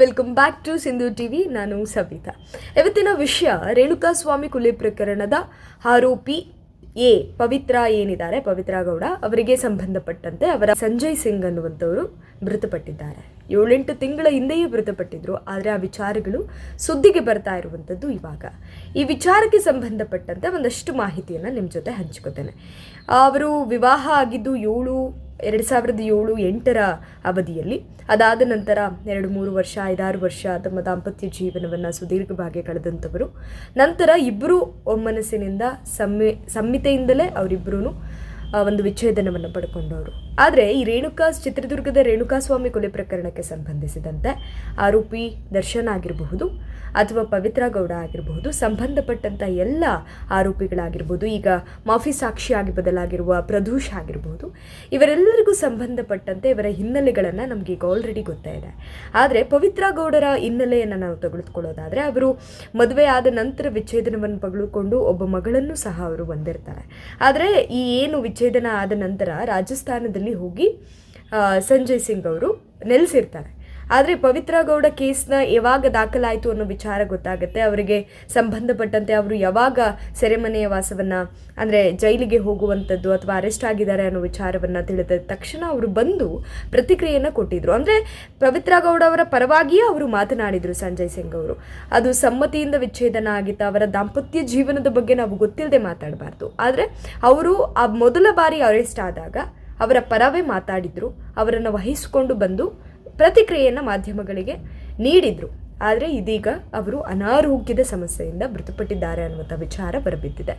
Welcome back to Sindhu TV. ನಾನು ಸವಿತಾ. ಇವತ್ತಿನ ವಿಷಯ ರೇಣುಕಾಸ್ವಾಮಿ ಕೊಲೆ ಪ್ರಕರಣದ ಆರೋಪಿ ಪವಿತ್ರ ಏನಿದ್ದಾರೆ, ಪವಿತ್ರ ಗೌಡ ಅವರಿಗೆ ಸಂಬಂಧಪಟ್ಟಂತೆ ಅವರ ಸಂಜಯ್ ಸಿಂಗ್ ಅನ್ನುವಂಥವರು ಮೃತಪಟ್ಟಿದ್ದಾರೆ. 7-8 ತಿಂಗಳ ಹಿಂದೆಯೇ ಮೃತಪಟ್ಟಿದ್ರು. ಆದರೆ ಆ ವಿಚಾರಗಳು ಸುದ್ದಿಗೆ ಬರ್ತಾ ಇರುವಂಥದ್ದು ಇವಾಗ. ಈ ವಿಚಾರಕ್ಕೆ ಸಂಬಂಧಪಟ್ಟಂತೆ ಒಂದಷ್ಟು ಮಾಹಿತಿಯನ್ನು ನಿಮ್ಮ ಜೊತೆ ಹಂಚ್ಕೋತೇನೆ. ಅವರು ವಿವಾಹ ಆಗಿದ್ದು 2007-8 ಅವಧಿಯಲ್ಲಿ. ಅದಾದ ನಂತರ 2-3 ವರ್ಷ 5-6 ವರ್ಷ ತಮ್ಮ ದಾಂಪತ್ಯ ಜೀವನವನ್ನು ಸುದೀರ್ಘವಾಗಿ ಕಳೆದಂಥವರು. ನಂತರ ಇಬ್ಬರು ಒಮ್ಮನಸ್ಸಿನಿಂದ ಸಂಹಿತೆಯಿಂದಲೇ ಅವರಿಬ್ಬರೂ ಒಂದು ವಿಚ್ಛೇದನವನ್ನು ಪಡ್ಕೊಂಡವರು. ಆದರೆ ಈ ಚಿತ್ರದುರ್ಗದ ರೇಣುಕಾಸ್ವಾಮಿ ಕೊಲೆ ಪ್ರಕರಣಕ್ಕೆ ಸಂಬಂಧಿಸಿದಂತೆ ಆರೋಪಿ ದರ್ಶನ್ ಆಗಿರಬಹುದು ಅಥವಾ ಪವಿತ್ರ ಗೌಡ ಆಗಿರಬಹುದು, ಸಂಬಂಧಪಟ್ಟಂಥ ಎಲ್ಲ ಆರೋಪಿಗಳಾಗಿರ್ಬೋದು, ಈಗ ಮಾಫಿ ಸಾಕ್ಷಿಯಾಗಿ ಬದಲಾಗಿರುವ ಪ್ರದೂಷ್ ಆಗಿರಬಹುದು, ಇವರೆಲ್ಲರಿಗೂ ಸಂಬಂಧಪಟ್ಟಂತೆ ಇವರ ಹಿನ್ನೆಲೆಗಳನ್ನು ನಮಗೆ ಈಗ ಆಲ್ರೆಡಿ ಗೊತ್ತೇ ಇದೆ. ಆದರೆ ಪವಿತ್ರ ಗೌಡರ ಹಿನ್ನೆಲೆಯನ್ನು ನಾವು ತೆಗೆದುಕೊಳ್ಳೋದಾದರೆ, ಅವರು ಮದುವೆ ಆದ ನಂತರ ವಿಚ್ಛೇದನವನ್ನು ಪಡೆದುಕೊಂಡು ಒಬ್ಬ ಮಗಳನ್ನು ಸಹ ಅವರು ಹೊಂದಿರ್ತಾರೆ. ಆದರೆ ಈ ವಿಚ್ಛೇದನ ಆದ ನಂತರ ರಾಜಸ್ಥಾನದಲ್ಲಿ ಹೋಗಿ ಸಂಜಯ್ ಸಿಂಗ್ ಅವರು ನೆಲೆಸಿರ್ತಾರೆ. ಆದರೆ ಪವಿತ್ರ ಗೌಡ ಕೇಸ್ನ ಯಾವಾಗ ದಾಖಲಾಯಿತು ಅನ್ನೋ ವಿಚಾರ ಗೊತ್ತಾಗುತ್ತೆ. ಅವರಿಗೆ ಸಂಬಂಧಪಟ್ಟಂತೆ ಅವರು ಯಾವಾಗ ಸೆರೆಮನೆಯ ವಾಸವನ್ನು ಅಂದರೆ ಜೈಲಿಗೆ ಹೋಗುವಂಥದ್ದು ಅಥವಾ ಅರೆಸ್ಟ್ ಆಗಿದ್ದಾರೆ ಅನ್ನೋ ವಿಚಾರವನ್ನು ತಿಳಿದ ತಕ್ಷಣ ಅವರು ಬಂದು ಪ್ರತಿಕ್ರಿಯೆಯನ್ನು ಕೊಟ್ಟಿದ್ರು. ಅಂದರೆ ಪವಿತ್ರ ಗೌಡ ಅವರ ಪರವಾಗಿಯೇ ಅವರು ಮಾತನಾಡಿದರು ಸಂಜಯ್ ಸಿಂಗ್ ಅವರು. ಅದು ಸಮ್ಮತಿಯಿಂದ ವಿಚ್ಛೇದನ ಆಗಿತ್ತು. ಅವರ ದಾಂಪತ್ಯ ಜೀವನದ ಬಗ್ಗೆ ನಾವು ಗೊತ್ತಿಲ್ಲದೆ ಮಾತಾಡಬಾರ್ದು. ಆದರೆ ಅವರು ಆ ಮೊದಲ ಬಾರಿ ಅರೆಸ್ಟ್ ಆದಾಗ ಅವರ ಪರವೇ ಮಾತಾಡಿದರು. ಅವರನ್ನು ವಹಿಸಿಕೊಂಡು ಬಂದು ಪ್ರತಿಕ್ರಿಯೆಯನ್ನು ಮಾಧ್ಯಮಗಳಿಗೆ ನೀಡಿದರು. ಆದರೆ ಇದೀಗ ಅವರು ಅನಾರೋಗ್ಯದ ಸಮಸ್ಯೆಯಿಂದ ಮೃತಪಟ್ಟಿದ್ದಾರೆ ಅನ್ನುವಂಥ ವಿಚಾರ ಹೊರಬಿದ್ದಿದೆ.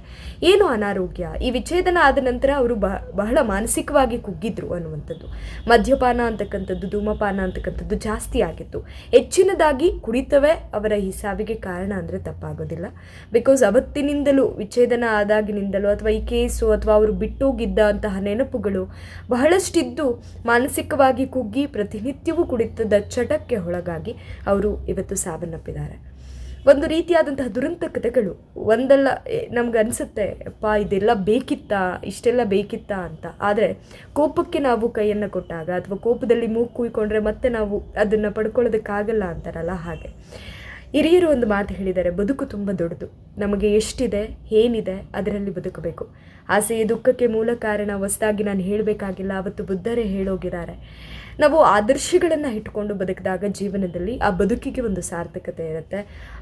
ಏನು ಅನಾರೋಗ್ಯ? ಈ ವಿಚ್ಛೇದನ ಆದ ನಂತರ ಅವರು ಬಹಳ ಮಾನಸಿಕವಾಗಿ ಕುಗ್ಗಿದ್ರು ಅನ್ನುವಂಥದ್ದು. ಮದ್ಯಪಾನ ಅಂತಕ್ಕಂಥದ್ದು, ಧೂಮಪಾನ ಅಂತಕ್ಕಂಥದ್ದು ಜಾಸ್ತಿ ಆಗಿತ್ತು. ಹೆಚ್ಚಿನದಾಗಿ ಕುಡಿತವೇ ಅವರ ಈ ಸಾವಿಗೆ ಕಾರಣ ಅಂದರೆ ತಪ್ಪಾಗೋದಿಲ್ಲ. ಬಿಕಾಸ್ ಅವತ್ತಿನಿಂದಲೂ, ವಿಚ್ಛೇದನ ಆದಾಗಿನಿಂದಲೂ ಅಥವಾ ಈ ಕೇಸು ಅಥವಾ ಅವರು ಬಿಟ್ಟೋಗಿದ್ದಂತಹ ನೆನಪುಗಳು ಬಹಳಷ್ಟಿದ್ದು ಮಾನಸಿಕವಾಗಿ ಕುಗ್ಗಿ ಪ್ರತಿನಿತ್ಯವೂ ಕುಡಿತದ ಚಟಕ್ಕೆ ಒಳಗಾಗಿ ಅವರು ಇವತ್ತು ಸಾವನ್ನಪ್ಪಿದ್ದಾರೆ. ಒಂದು ರೀತಿಯಾದಂತಹ ದುರಂತ ಕಥೆಗಳು. ಒಂದಲ್ಲ, ನಮ್ಗೆ ಅನಿಸುತ್ತೆ ಅಪ್ಪ ಇದೆಲ್ಲ ಬೇಕಿತ್ತಾ, ಇಷ್ಟೆಲ್ಲ ಬೇಕಿತ್ತಾ ಅಂತ. ಆದರೆ ಕೋಪಕ್ಕೆ ನಾವು ಕೈಯನ್ನು ಕೊಟ್ಟಾಗ ಅಥವಾ ಕೋಪದಲ್ಲಿ ಮೂಗು ಕುಯ್ಕೊಂಡ್ರೆ ಮತ್ತೆ ನಾವು ಅದನ್ನು ಪಡ್ಕೊಳ್ಳೋದಕ್ಕಾಗಲ್ಲ ಅಂತಾರಲ್ಲ, ಹಾಗೆ ಹಿರಿಯರು ಒಂದು ಮಾತು ಹೇಳಿದ್ದಾರೆ, ಬದುಕು ತುಂಬ ದೊಡ್ಡದು. ನಮಗೆ ಎಷ್ಟಿದೆ, ಏನಿದೆ ಅದರಲ್ಲಿ ಬದುಕಬೇಕು. ಆಸೆಯ ದುಃಖಕ್ಕೆ ಮೂಲ ಕಾರಣ ಹೊಸದಾಗಿ ನಾನು ಹೇಳಬೇಕಾಗಿಲ್ಲ, ಅವತ್ತು ಬುದ್ಧರೇ ಹೇಳೋಗಿದ್ದಾರೆ. ನಾವು ಆದರ್ಶಗಳನ್ನು ಇಟ್ಕೊಂಡು ಬದುಕಿದಾಗ ಜೀವನದಲ್ಲಿ ಆ ಬದುಕಿಗೆ ಒಂದು ಸಾರ್ಥಕತೆ ಇರುತ್ತೆ,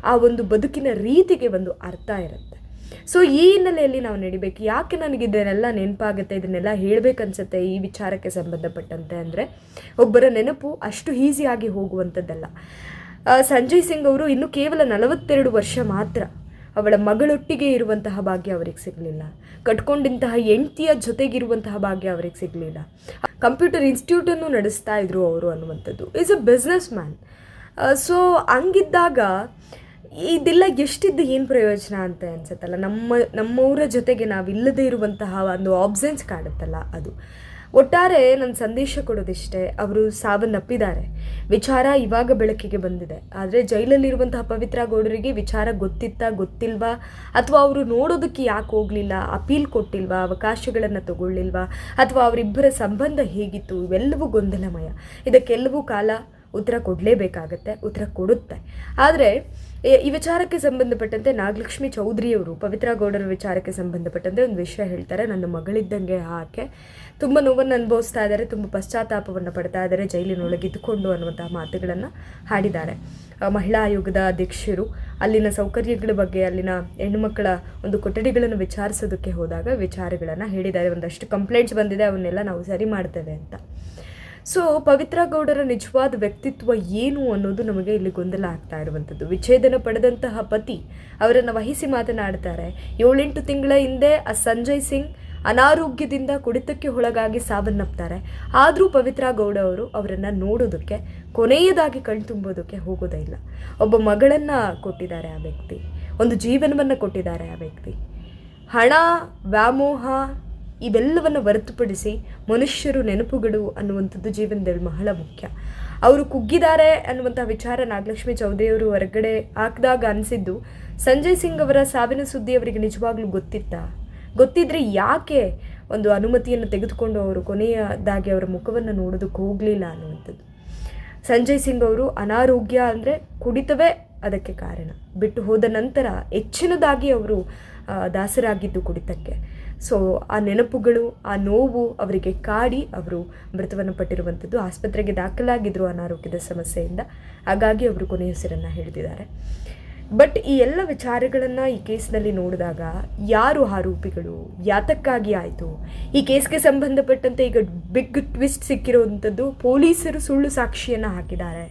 ಆ ಒಂದು ಬದುಕಿನ ರೀತಿಗೆ ಒಂದು ಅರ್ಥ ಇರುತ್ತೆ. ಸೊ ಈ ಹಿನ್ನೆಲೆಯಲ್ಲಿ ನಾವು ನಡಿಬೇಕು. ಯಾಕೆ ನನಗೆ ಇದನ್ನೆಲ್ಲ ನೆನಪಾಗುತ್ತೆ, ಇದನ್ನೆಲ್ಲ ಹೇಳಬೇಕನ್ಸುತ್ತೆ ಈ ವಿಚಾರಕ್ಕೆ ಸಂಬಂಧಪಟ್ಟಂತೆ ಅಂದರೆ, ಒಬ್ಬರ ನೆನಪು ಅಷ್ಟು ಈಸಿಯಾಗಿ ಹೋಗುವಂಥದ್ದಲ್ಲ. ಸಂಜಯ್ ಸಿಂಗ್ ಅವರು ಇನ್ನು ಕೇವಲ 42 ವರ್ಷ ಮಾತ್ರ. ಅವಳ ಮಗಳೊಟ್ಟಿಗೆ ಇರುವಂತಹ ಭಾಗ್ಯ ಅವರಿಗೆ ಸಿಗಲಿಲ್ಲ. ಕಟ್ಕೊಂಡಿಂತಹ ಹೆಂಡತಿಯ ಜೊತೆಗಿರುವಂತಹ ಭಾಗ್ಯ ಅವರಿಗೆ ಸಿಗಲಿಲ್ಲ. ಕಂಪ್ಯೂಟರ್ ಇನ್ಸ್ಟಿಟ್ಯೂಟನ್ನು ನಡೆಸ್ತಾ ಇದ್ರು ಅವರು ಅನ್ನುವಂಥದ್ದು. Is a businessman. So ಹಂಗಿದ್ದಾಗ ಇದೆಲ್ಲ ಎಷ್ಟಿದ್ದು ಏನು ಪ್ರಯೋಜನ ಅಂತ ಅನ್ಸುತ್ತಲ್ಲ. ನಮ್ಮವರ ಜೊತೆಗೆ ನಾವಿಲ್ಲದೆ ಇರುವಂತಹ ಒಂದು ಆಬ್ಸೆನ್ಸ್ ಕಾಡುತ್ತಲ್ಲ, ಅದು. ಒಟ್ಟಾರೆ ನನ್ನ ಸಂದೇಶ ಕೊಡೋದಿಷ್ಟೇ, ಅವರು ಸಾವನ್ನಪ್ಪಿದ್ದಾರೆ. ವಿಚಾರ ಇವಾಗ ಬೆಳಕಿಗೆ ಬಂದಿದೆ. ಆದರೆ ಜೈಲಲ್ಲಿರುವಂತಹ ಪವಿತ್ರ ಗೌಡರಿಗೆ ವಿಚಾರ ಗೊತ್ತಿಲ್ವಾ, ಅಥವಾ ಅವರು ನೋಡೋದಕ್ಕೆ ಯಾಕೆ ಹೋಗಲಿಲ್ಲ, ಅಪೀಲ್ ಕೊಟ್ಟಿಲ್ವಾ, ಅವಕಾಶಗಳನ್ನು ತಗೊಳ್ಳಿಲ್ವಾ, ಅಥವಾ ಅವರಿಬ್ಬರ ಸಂಬಂಧ ಹೇಗಿತ್ತು, ಇವೆಲ್ಲವೂ ಗೊಂದಲಮಯ. ಇದಕ್ಕೆಲ್ಲವೂ ಕಾಲ ಉತ್ತರ ಕೊಡಲೇಬೇಕಾಗತ್ತೆ, ಉತ್ತರ ಕೊಡುತ್ತೆ. ಆದರೆ ಈ ವಿಚಾರಕ್ಕೆ ಸಂಬಂಧಪಟ್ಟಂತೆ ನಾಗಲಕ್ಷ್ಮಿ ಚೌಧರಿಯವರು ಪವಿತ್ರ ಗೌಡರ ವಿಚಾರಕ್ಕೆ ಸಂಬಂಧಪಟ್ಟಂತೆ ಒಂದು ವಿಷಯ ಹೇಳ್ತಾರೆ. ನನ್ನ ಮಗಳಿದ್ದಂಗೆ ಆಕೆ ತುಂಬ ನೋವನ್ನು ಅನುಭವಿಸ್ತಾ ಇದ್ದಾರೆ, ತುಂಬ ಪಶ್ಚಾತ್ತಾಪವನ್ನು ಪಡ್ತಾ ಇದ್ದಾರೆ ಜೈಲಿನೊಳಗೆ ಇದ್ದುಕೊಂಡು ಅನ್ನುವಂತಹ ಮಾತುಗಳನ್ನು ಹಾಡಿದ್ದಾರೆ. ಮಹಿಳಾ ಆಯೋಗದ ಅಧ್ಯಕ್ಷರು ಅಲ್ಲಿನ ಸೌಕರ್ಯಗಳ ಬಗ್ಗೆ, ಅಲ್ಲಿನ ಹೆಣ್ಣುಮಕ್ಕಳ ಒಂದು ಕೊಠಡಿಗಳನ್ನು ವಿಚಾರಿಸೋದಕ್ಕೆ ಹೋದಾಗ ವಿಚಾರಗಳನ್ನು ಹೇಳಿದ್ದಾರೆ. ಒಂದಷ್ಟು ಕಂಪ್ಲೇಂಟ್ಸ್ ಬಂದಿದೆ, ಅವನ್ನೆಲ್ಲ ನಾವು ಸರಿ ಮಾಡ್ತೇವೆ ಅಂತ. ಸೊ ಪವಿತ್ರ ಗೌಡರ ನಿಜವಾದ ವ್ಯಕ್ತಿತ್ವ ಏನು ಅನ್ನೋದು ನಮಗೆ ಇಲ್ಲಿ ಗೊಂದಲ ಆಗ್ತಾ ಇರುವಂಥದ್ದು. ವಿಚ್ಛೇದನ ಪಡೆದಂತಹ ಪತಿ ಅವರನ್ನು ವಹಿಸಿ ಮಾತನಾಡ್ತಾರೆ. 7-8 ತಿಂಗಳ ಹಿಂದೆ ಆ ಸಂಜಯ್ ಸಿಂಗ್ ಅನಾರೋಗ್ಯದಿಂದ ಕುಡಿತಕ್ಕೆ ಒಳಗಾಗಿ ಸಾವನ್ನಪ್ತಾರೆ. ಆದರೂ ಪವಿತ್ರ ಗೌಡ ಅವರು ಅವರನ್ನು ನೋಡೋದಕ್ಕೆ, ಕೊನೆಯದಾಗಿ ಕಣ್ತುಂಬೋದಕ್ಕೆ ಹೋಗೋದೇ ಇಲ್ಲ. ಒಬ್ಬ ಮಗಳನ್ನು ಕೊಟ್ಟಿದ್ದಾರೆ ಆ ವ್ಯಕ್ತಿ, ಒಂದು ಜೀವನವನ್ನು ಕೊಟ್ಟಿದ್ದಾರೆ ಆ ವ್ಯಕ್ತಿ. ಹಣ, ವ್ಯಾಮೋಹ ಇವೆಲ್ಲವನ್ನು ಹೊರತುಪಡಿಸಿ ಮನುಷ್ಯರು, ನೆನಪುಗಳು ಅನ್ನುವಂಥದ್ದು ಜೀವನದಲ್ಲಿ ಬಹಳ ಮುಖ್ಯ. ಅವರು ಕುಗ್ಗಿದ್ದಾರೆ ಅನ್ನುವಂಥ ವಿಚಾರ ನಾಗಲಕ್ಷ್ಮಿ ಚೌಧರಿಯವರು ಹೊರಗಡೆ ಹಾಕಿದಾಗ ಅನಿಸಿದ್ದು, ಸಂಜಯ್ ಸಿಂಗ್ ಅವರ ಸಾವಿನ ಸುದ್ದಿ ಅವರಿಗೆ ನಿಜವಾಗ್ಲೂ ಗೊತ್ತಿದ್ರೆ ಯಾಕೆ ಒಂದು ಅನುಮತಿಯನ್ನು ತೆಗೆದುಕೊಂಡು ಅವರು ಕೊನೆಯದಾಗಿ ಅವರ ಮುಖವನ್ನು ನೋಡೋದಕ್ಕೆ ಹೋಗಲಿಲ್ಲ ಅನ್ನುವಂಥದ್ದು. ಸಂಜಯ್ ಸಿಂಗ್ ಅವರು ಅನಾರೋಗ್ಯ ಅಂದರೆ ಕುಡಿತವೇ ಅದಕ್ಕೆ ಕಾರಣ. ಬಿಟ್ಟು ಹೋದ ನಂತರ ಹೆಚ್ಚಿನದಾಗಿ ಅವರು ದಾಸರಾಗಿದ್ದು ಕುಡಿತಕ್ಕೆ. ಸೊ ಆ ನೆನಪುಗಳು, ಆ ನೋವು ಅವರಿಗೆ ಕಾಡಿ ಅವರು ಮೃತವನ್ನು ಪಟ್ಟಿರುವಂಥದ್ದು. ಆಸ್ಪತ್ರೆಗೆ ದಾಖಲಾಗಿದ್ದರು ಅನಾರೋಗ್ಯದ ಸಮಸ್ಯೆಯಿಂದ. ಹಾಗಾಗಿ ಅವರು ಕೊನೆಯುಸಿರನ್ನು ಹಿಡಿದಿದ್ದಾರೆ. ಬಟ್ ಈ ಎಲ್ಲ ವಿಚಾರಗಳನ್ನು ಈ ಕೇಸ್ನಲ್ಲಿ ನೋಡಿದಾಗ ಯಾರು ಆರೋಪಿಗಳು, ಯಾತಕ್ಕಾಗಿ ಆಯಿತು, ಈ ಕೇಸ್ಗೆ ಸಂಬಂಧಪಟ್ಟಂತೆ ಈಗ ಬಿಗ್ ಟ್ವಿಸ್ಟ್ ಸಿಕ್ಕಿರುವಂಥದ್ದು, ಪೊಲೀಸರು ಸುಳ್ಳು ಸಾಕ್ಷಿಯನ್ನು ಹಾಕಿದ್ದಾರೆ.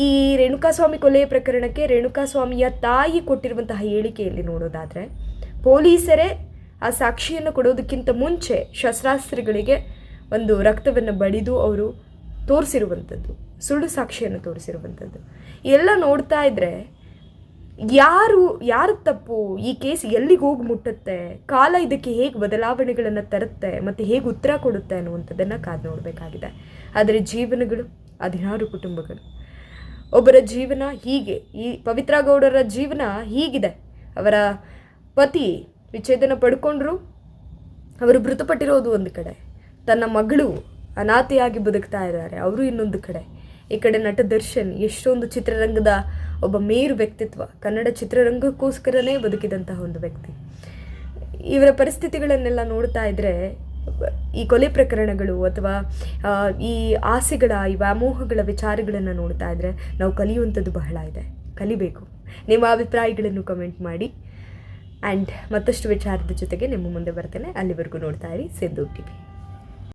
ಈ ರೇಣುಕಾಸ್ವಾಮಿ ಕೊಲೆಯ ಪ್ರಕರಣಕ್ಕೆ ರೇಣುಕಾಸ್ವಾಮಿಯ ತಾಯಿ ಕೊಟ್ಟಿರುವಂತಹ ಹೇಳಿಕೆಯಲ್ಲಿ ನೋಡೋದಾದರೆ, ಪೊಲೀಸರೇ ಆ ಸಾಕ್ಷಿಯನ್ನು ಕೊಡೋದಕ್ಕಿಂತ ಮುಂಚೆ ಶಸ್ತ್ರಾಸ್ತ್ರಗಳಿಗೆ ಒಂದು ರಕ್ತವನ್ನು ಬಡಿದು ಅವರು ತೋರಿಸಿರುವಂಥದ್ದು, ಸುಳ್ಳು ಸಾಕ್ಷಿಯನ್ನು ತೋರಿಸಿರುವಂಥದ್ದು. ಎಲ್ಲ ನೋಡ್ತಾ ಇದ್ದರೆ ಯಾರು ತಪ್ಪು, ಈ ಕೇಸ್ ಎಲ್ಲಿಗೆ ಹೋಗಿ ಮುಟ್ಟುತ್ತೆ, ಕಾಲ ಇದಕ್ಕೆ ಹೇಗೆ ಬದಲಾವಣೆಗಳನ್ನು ತರುತ್ತೆ ಮತ್ತು ಹೇಗೆ ಉತ್ತರ ಕೊಡುತ್ತೆ ಅನ್ನುವಂಥದ್ದನ್ನು ಕಾದು ನೋಡಬೇಕಾಗಿದೆ. ಆದರೆ ಜೀವನಗಳು, 16 ಕುಟುಂಬಗಳು, ಒಬ್ಬರ ಜೀವನ ಹೀಗೆ, ಈ ಪವಿತ್ರ ಗೌಡರ ಜೀವನ ಹೀಗಿದೆ. ಅವರ ಪತಿ ವಿಚ್ಛೇದನ ಪಡ್ಕೊಂಡ್ರು, ಅವರು ಮೃತಪಟ್ಟಿರೋದು ಒಂದು ಕಡೆ, ತನ್ನ ಮಗಳು ಅನಾಥೆಯಾಗಿ ಬದುಕ್ತಾ ಇದ್ದಾರೆ ಅವರು ಇನ್ನೊಂದು ಕಡೆ, ಈ ಕಡೆ ನಟ ದರ್ಶನ್ ಎಷ್ಟೊಂದು ಚಿತ್ರರಂಗದ ಒಬ್ಬ ಮೇರು ವ್ಯಕ್ತಿತ್ವ, ಕನ್ನಡ ಚಿತ್ರರಂಗಕ್ಕೋಸ್ಕರನೇ ಬದುಕಿದಂತಹ ಒಂದು ವ್ಯಕ್ತಿ. ಇವರ ಪರಿಸ್ಥಿತಿಗಳನ್ನೆಲ್ಲ ನೋಡ್ತಾ ಇದ್ದರೆ ಈ ಕೊಲೆ ಪ್ರಕರಣಗಳು ಅಥವಾ ಈ ಆಸೆಗಳ, ಈ ವ್ಯಾಮೋಹಗಳ ವಿಚಾರಗಳನ್ನು ನೋಡ್ತಾ ಇದ್ದರೆ ನಾವು ಕಲಿಯುವಂಥದ್ದು ಬಹಳ ಇದೆ, ಕಲಿಬೇಕು. ನಿಮ್ಮ ಅಭಿಪ್ರಾಯಗಳನ್ನು ಕಮೆಂಟ್ ಮಾಡಿ. ಆ್ಯಂಡ್ ಮತ್ತಷ್ಟು ವಿಚಾರದ ಜೊತೆಗೆ ನಿಮ್ಮ ಮುಂದೆ ಬರ್ತೇನೆ. ಅಲ್ಲಿವರೆಗೂ ನೋಡ್ತಾ ಇರಿ ಸಿಂಧೂರ್ ಟಿವಿ.